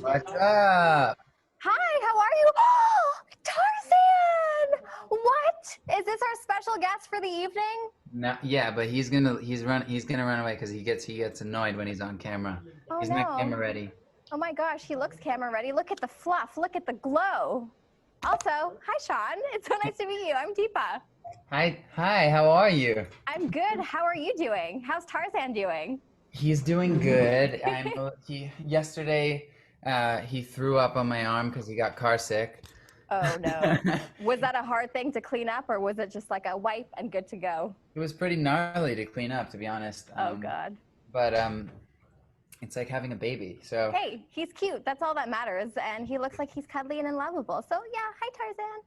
What's up? Hi, how are you? Oh, Tarzan! What? Is this our special guest for the evening? No, yeah, but he's gonna run away because he gets annoyed when he's on camera. Oh He's not no. camera ready. Oh my gosh, he looks camera ready. Look at the fluff, look at the glow. Also, hi Shawn. It's so nice to meet you. I'm Deepa. Hi, how are you? I'm good. How are you doing? How's Tarzan doing? He's doing good. He yesterday he threw up on my arm because he got car sick. Oh no. Was that a hard thing to clean up or was it just like a wipe and good to go? It was pretty gnarly to clean up, to be honest. Oh God. But it's like having a baby. So Hey, he's cute. That's all that matters. And he looks like he's cuddly and lovable. So yeah, hi Tarzan.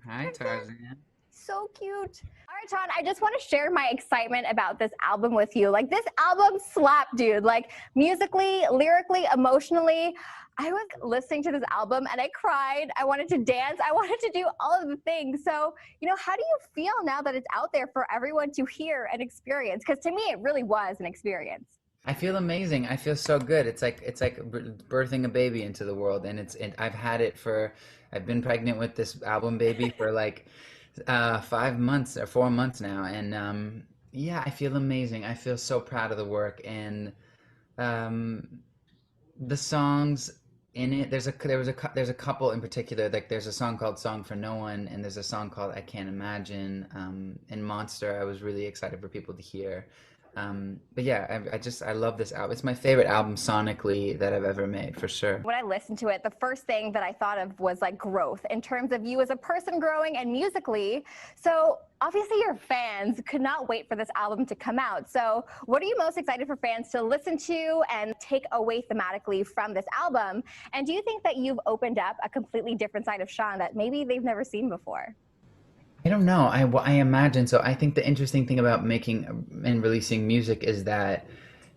hi, Tarzan. Tarzan. So cute. All right, Shawn, I just want to share my excitement about this album with you. Like, this album slapped, dude. Like, musically, lyrically, emotionally. I was listening to this album and I cried. I wanted to dance. I wanted to do all of the things. So, how do you feel now that it's out there for everyone to hear and experience? Because to me, it really was an experience. I feel amazing. I feel so good. It's like birthing a baby into the world, and I've had it for. I've been pregnant with this album baby for like 5 months or 4 months now, and yeah, I feel amazing. I feel so proud of the work and um, the songs in it. There's a couple in particular. Like there's a song called "Song for No One," and there's a song called "I Can't Imagine." And "Monster," I was really excited for people to hear. But yeah, I love this album. It's my favorite album sonically that I've ever made for sure. When I listened to it, the first thing that I thought of was like growth in terms of you as a person growing and musically. So obviously your fans could not wait for this album to come out. So what are you most excited for fans to listen to and take away thematically from this album? And do you think that you've opened up a completely different side of Shawn that maybe they've never seen before? I don't know. I imagine so. I think the interesting thing about making and releasing music is that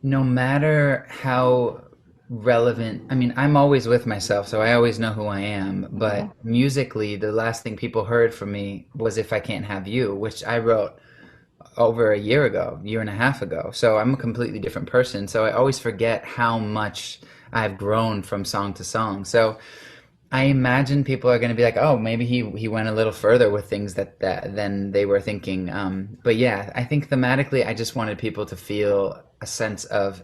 no matter how relevant, I mean, I'm always with myself, so I always know who I am. But Mhm. musically, the last thing people heard from me was "If I Can't Have You," which I wrote over a year ago, year and a half ago. So I'm a completely different person. So I always forget how much I've grown from song to song. So I imagine people are going to be like, "Oh, maybe he went a little further with things that than they were thinking." But yeah, I think thematically, I just wanted people to feel a sense of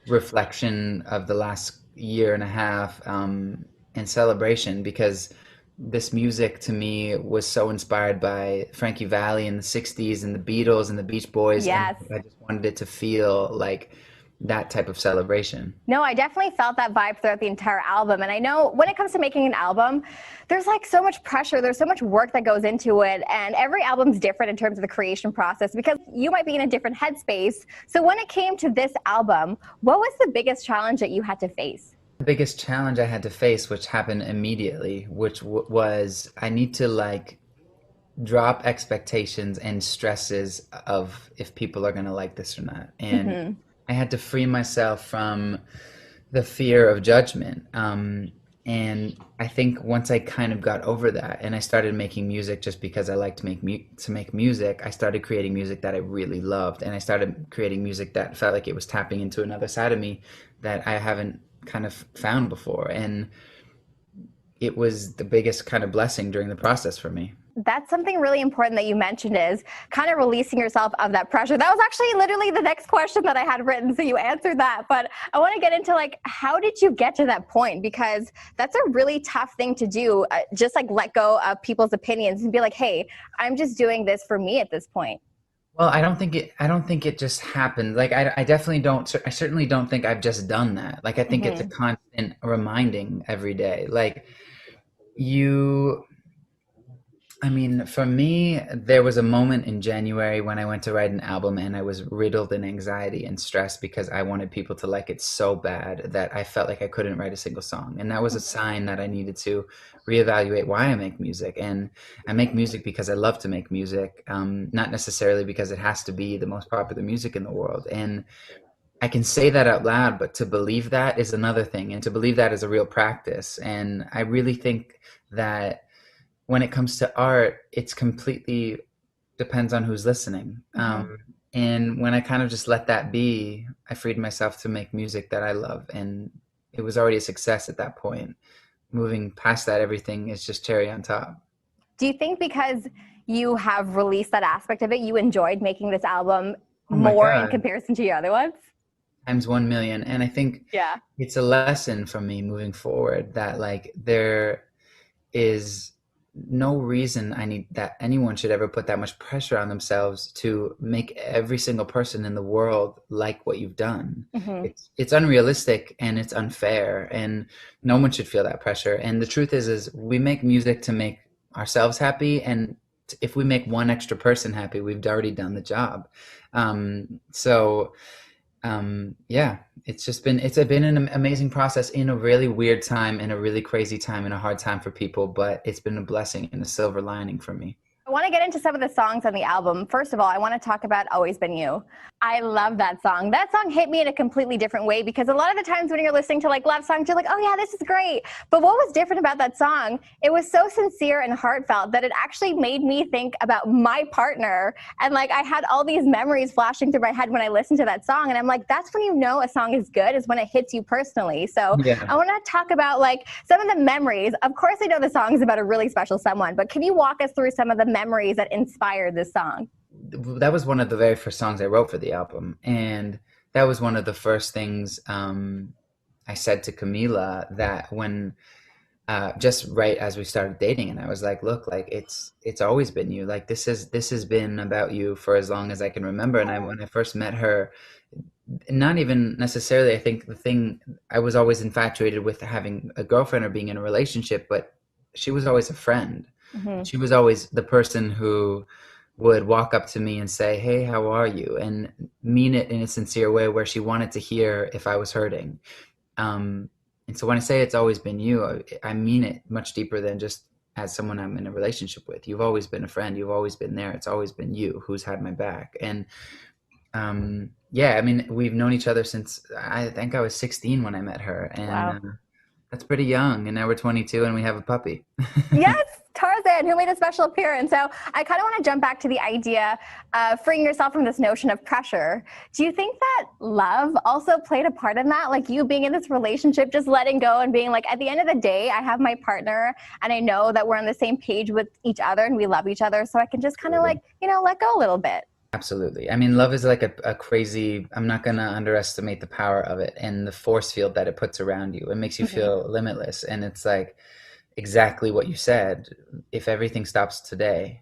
reflection of the last year and a half, and celebration because this music to me was so inspired by Frankie Valli in the '60s and the Beatles and the Beach Boys, and Yes. I just wanted it to feel like that type of celebration. No, I definitely felt that vibe throughout the entire album. And I know when it comes to making an album, there's like so much pressure, there's so much work that goes into it. And every album's different in terms of the creation process because you might be in a different headspace. So when it came to this album, what was the biggest challenge that you had to face? The biggest challenge I had to face, which happened immediately, which was I need to like drop expectations and stresses of if people are going to like this or not. And Hmm. I had to free myself from the fear of judgment. And I think once I kind of got over that and I started making music just because I like to make music, I started creating music that I really loved. And I started creating music that felt like it was tapping into another side of me that I haven't kind of found before. And it was the biggest kind of blessing during the process for me. That's something really important that you mentioned is kind of releasing yourself of that pressure. That was actually literally the next question that I had written, so you answered that. But I want to get into like, how did you get to that point? Because that's a really tough thing to do. Just like let go of people's opinions and be like, hey, I'm just doing this for me at this point. Well, I don't think it just happened. Like I definitely don't I certainly don't think I've just done that. Like I think it's a Hmm. constant reminding every day. Like you I mean, for me, there was a moment in January when I went to write an album and I was riddled in anxiety and stress because I wanted people to like it so bad that I felt like I couldn't write a single song. And that was a sign that I needed to reevaluate why I make music. And I make music because I love to make music, not necessarily because it has to be the most popular music in the world. And I can say that out loud, but to believe that is another thing. And to believe that is a real practice. And I really think that when it comes to art, it's completely depends on who's listening. Hmm. And when I kind of just let that be, I freed myself to make music that I love, and it was already a success at that point. Moving past that, everything is just cherry on top. Do you think because you have released that aspect of it, you enjoyed making this album Oh my more in God, comparison to your other ones? times 1 million. And I think Yeah. it's a lesson for me moving forward that like there is no reason I need that anyone should ever put that much pressure on themselves to make every single person in the world like what you've done. Hmm. It's unrealistic and it's unfair, and no one should feel that pressure. And the truth is we make music to make ourselves happy, and if we make one extra person happy, we've already done the job. So yeah, it's been an amazing process in a really weird time, in a really crazy time, in a hard time for people, but it's been a blessing and a silver lining for me. I want to get into some of the songs on the album. First of all, I want to talk about Always Been You. I love that song. That song hit me in a completely different way because a lot of the times when you're listening to like love songs, you're like, oh yeah, this is great. But what was different about that song? It was so sincere and heartfelt that it actually made me think about my partner. And like I had all these memories flashing through my head when I listened to that song. And I'm like, that's when you know a song is good, is when it hits you personally. So Yeah, I want to talk about like some of the memories. Of course, I know the song is about a really special someone, but can you walk us through some of the memories that inspired this song? that was one of the very first songs I wrote for the album, and that was one of the first things I said to Camila that when just right as we started dating, and I was like, look, like it's always been you. Like this has been about you for as long as I can remember. And I when I first met her, not even necessarily, I think the thing, I was always infatuated with having a girlfriend or being in a relationship, but she was always a friend. Hmm. She was always the person who would walk up to me and say, hey, how are you? And mean it in a sincere way where she wanted to hear if I was hurting. Um, and so when I say it's always been you, I mean it much deeper than just as someone I'm in a relationship with. You've always been a friend. You've always been there. It's always been you who's had my back. And yeah, I mean, we've known each other since I think I was 16 when I met her. And Wow. that's pretty young. And now we're 22 and we have a puppy. Yes, Tarzan, who made a special appearance. So I kind of want to jump back to the idea of freeing yourself from this notion of pressure. Do you think that love also played a part in that? Like you being in this relationship, just letting go and being like, at the end of the day, I have my partner and I know that we're on the same page with each other and we love each other. So I can just kind of like, let go a little bit. Absolutely. I mean, love is like a crazy, I'm not going to underestimate the power of it and the force field that it puts around you. It makes you Hmm. feel limitless. And it's like exactly what you said. If everything stops today,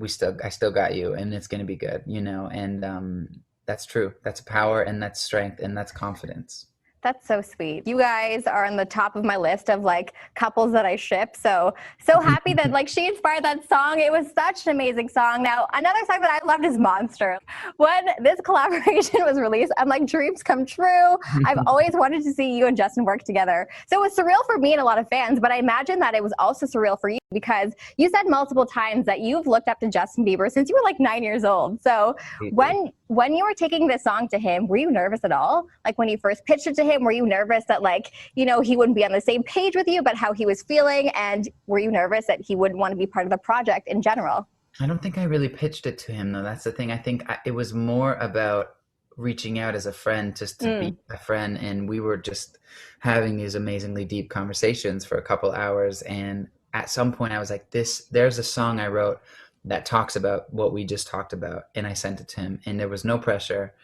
I still got you and it's going to be good, and that's true. That's power and that's strength and that's confidence. That's so sweet. You guys are on the top of my list of like couples that I ship. So happy that like she inspired that song. It was such an amazing song. Now, another song that I loved is Monster. When this collaboration was released, I'm like, dreams come true. I've always wanted to see you and Justin work together. So it was surreal for me and a lot of fans, but I imagine that it was also surreal for you because you said multiple times that you've looked up to Justin Bieber since you were like 9 years old. So Completely. when you were taking this song to him, were you nervous at all? Like when you first pitched it to him, were you nervous that like, he wouldn't be on the same page with you, but how he was feeling? And were you nervous that he wouldn't want to be part of the project in general? I don't think I really pitched it to him, though. That's the thing. I think it was more about reaching out as a friend, just to be Mm. a friend. And we were just having these amazingly deep conversations for a couple hours. And at some point, I was like, there's a song I wrote that talks about what we just talked about. And I sent it to him, and there was no pressure.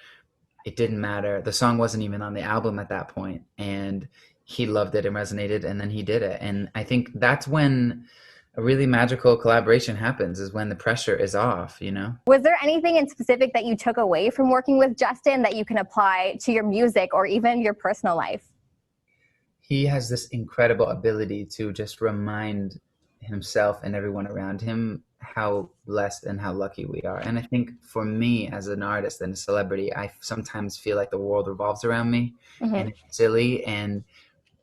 It didn't matter. The song wasn't even on the album at that point. And he loved it and resonated. And then he did it. And I think that's when a really magical collaboration happens, is when the pressure is off. Was there anything in specific that you took away from working with Justin that you can apply to your music or even your personal life? He has this incredible ability to just remind himself and everyone around him how blessed and how lucky we are. And I think for me as an artist and a celebrity, I sometimes feel like the world revolves around me, Hmm. and it's silly. And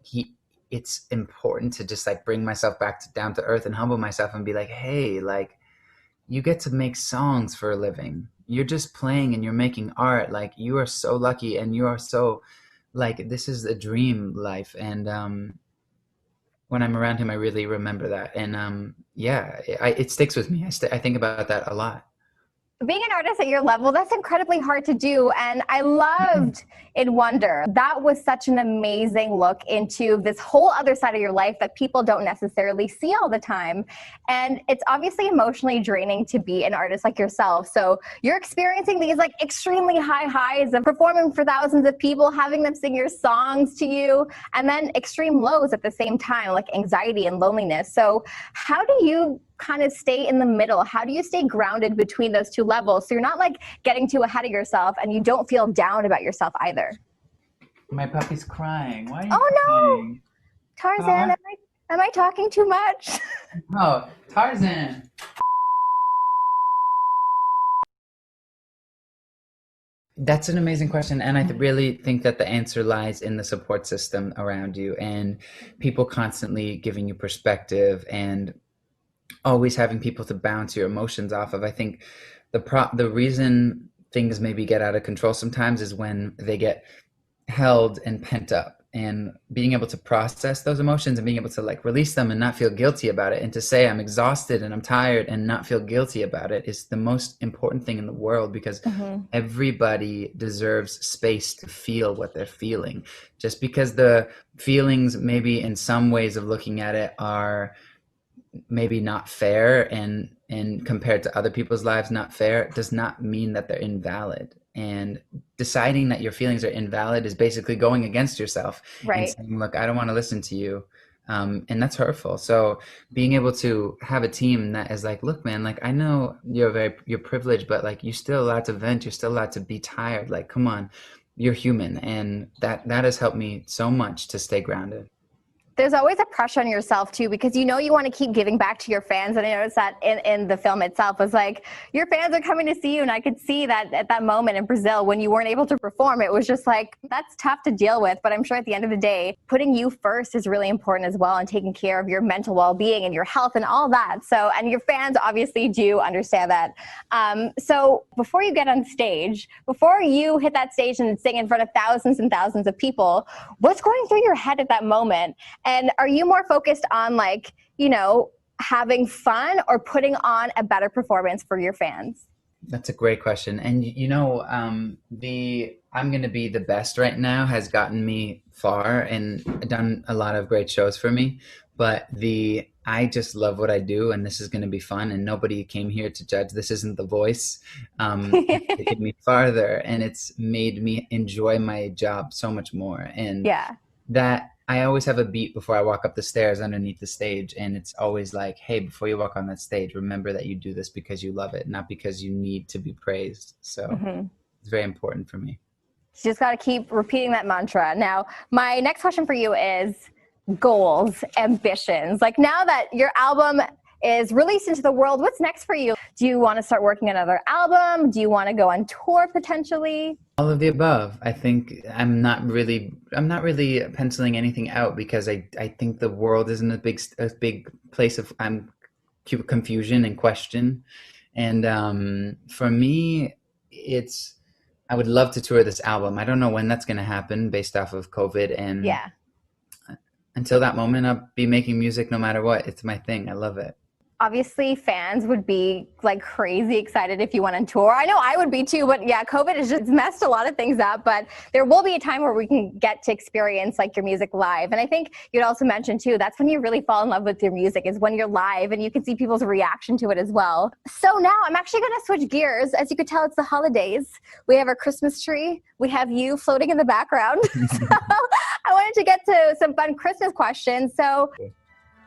he it's important to just like bring myself back to down to earth and humble myself and be like, hey, like, you get to make songs for a living. You're just playing and you're making art. Like, you are so lucky, and you are so, like, this is a dream life. And when I'm around him, I really remember that. And yeah, it sticks with me. I think about that a lot. Being an artist at your level, that's incredibly hard to do. And I loved In Wonder. That was such an amazing look into this whole other side of your life that people don't necessarily see all the time. And it's obviously emotionally draining to be an artist like yourself. So you're experiencing these like extremely high highs of performing for thousands of people, having them sing your songs to you, and then extreme lows at the same time, like anxiety and loneliness. So how do you kind of stay in the middle? How do you stay grounded between those two levels so you're not like getting too ahead of yourself and you don't feel down about yourself either? My puppy's crying. Why are you Oh no, crying? Tarzan, am I talking too much? Oh, Tarzan. That's an amazing question. And I really think that the answer lies in the support system around you and people constantly giving you perspective and always having people to bounce your emotions off of. I think the reason things maybe get out of control sometimes is when they get held and pent up, and being able to process those emotions and being able to like release them and not feel guilty about it, and to say I'm exhausted and I'm tired and not feel guilty about it is the most important thing in the world, because everybody deserves space to feel what they're feeling. Just because the feelings maybe in some ways of looking at it are maybe not fair and compared to other people's lives not fair does not mean that they're invalid. And deciding that your feelings are invalid is basically going against yourself and saying, look, I don't want to listen to you. And that's hurtful. So being able to have a team that is like, look, man, like I know you're privileged, but like you're still allowed to vent, you're still allowed to be tired. Like, come on, you're human. And that has helped me so much to stay grounded. There's always a pressure on yourself too, because you know you want to keep giving back to your fans. And I noticed that in the film itself was like, your fans are coming to see you. And I could see that at that moment in Brazil when you weren't able to perform, it was just like, that's tough to deal with. But I'm sure at the end of the day, putting you first is really important as well, and taking care of your mental well-being and your health and all that. So, and your fans obviously do understand that. So before you get on stage, before you hit that stage and sing in front of thousands and thousands of people, what's going through your head at that moment? And are you more focused on like, you know, having fun or putting on a better performance for your fans? That's a great question. And you know, the I'm gonna be the best right now has gotten me far and done a lot of great shows for me. But I just love what I do, and this is gonna be fun, and nobody came here to judge. This isn't The Voice. It's taken me farther, and it's made me enjoy my job so much more. And that I always have a beat before I walk up the stairs underneath the stage, and it's always like, hey, before you walk on that stage, remember that you do this because you love it, not because you need to be praised. So it's very important for me. You just got to keep repeating that mantra. Now, my next question for you is goals, ambitions. Like now that your album is released into the world, what's next for you? Do you want to start working on another album? Do you want to go on tour potentially? All of the above. I think I'm not really penciling anything out, because I think the world is in a big place of confusion and question. And for me, I would love to tour this album. I don't know when that's going to happen based off of COVID. And until that moment, I'll be making music no matter what. It's my thing. I love it. Obviously, fans would be like crazy excited if you went on tour. I know I would be too, but yeah, COVID has just messed a lot of things up. But there will be a time where we can get to experience like your music live. And I think you'd also mentioned too, that's when you really fall in love with your music, is when you're live and you can see people's reaction to it as well. So now I'm actually going to switch gears. As you could tell, it's the holidays. We have our Christmas tree. We have you floating in the background. So I wanted to get to some fun Christmas questions. So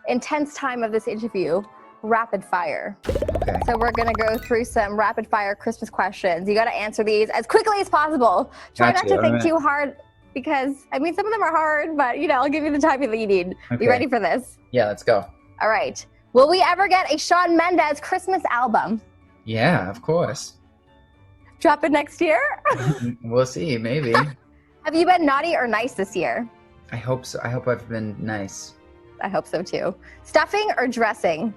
intense time of this interview. Rapid fire. Okay. So we're going to go through some rapid fire Christmas questions. You got to answer these as quickly as possible. Try not to think too hard, because I mean, some of them are hard, but you know, I'll give you the time that you need. Okay. You ready for this? Yeah, let's go. All right. Will we ever get a Shawn Mendes Christmas album? Yeah, of course. Drop it next year? We'll see, maybe. Have you been naughty or nice this year? I hope so. I hope I've been nice. I hope so too. Stuffing or dressing?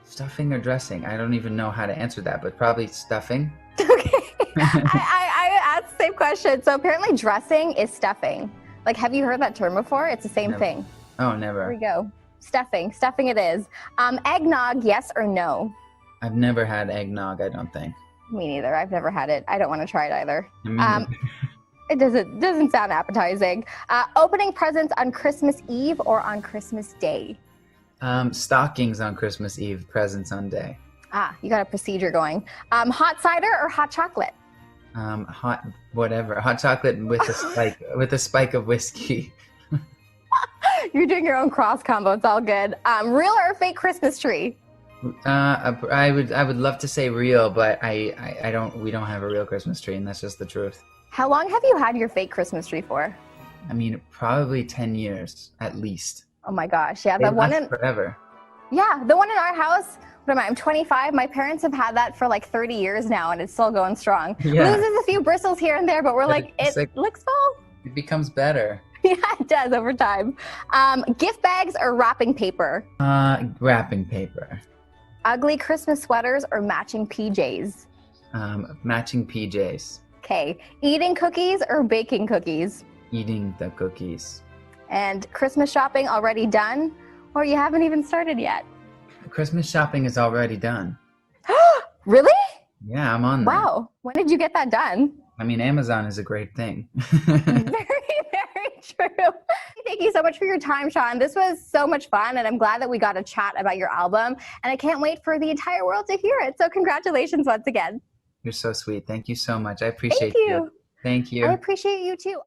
Stuffing or dressing? I don't even know how to answer that, but probably stuffing. Okay. I asked the same question. So apparently dressing is stuffing. Like, have you heard that term before? It's the same thing. Oh, never. Here we go. Stuffing. Stuffing it is. Eggnog, yes or no? I've never had eggnog, I don't think. Me neither. I've never had it. I don't want to try it either. I mean, It doesn't sound appetizing. Opening presents on Christmas Eve or on Christmas Day? stockings on Christmas Eve, presents on day. You got a procedure going. Hot cider or hot chocolate? Hot whatever. Hot chocolate with a spike of whiskey. You're doing your own cross combo. It's all good. Real or fake Christmas tree? I would love to say real, but I don't. We don't have a real Christmas tree, and that's just the truth. How long have you had your fake Christmas tree for? I mean, probably 10 years at least. Oh my gosh, yeah, They the one last in forever. the one in our house. What am I? I'm 25. My parents have had that for like 30 years now, and it's still going strong. Yeah. Loses a few bristles here and there, but we're But like, it's it like- looks fall. It becomes better. Yeah, it does over time. Gift bags or wrapping paper? Wrapping paper. Ugly Christmas sweaters or matching PJs? Matching PJs. Okay. Eating cookies or baking cookies? Eating the cookies. And Christmas shopping already done, or you haven't even started yet? Christmas shopping is already done. Really? Yeah, I'm on that. Wow. When did you get that done? I mean, Amazon is a great thing. Very, very true. Thank you so much for your time, Shawn. This was so much fun, and I'm glad that we got to chat about your album, and I can't wait for the entire world to hear it. So congratulations once again. You're so sweet. Thank you so much. I appreciate Thank you. Thank you. I appreciate you too.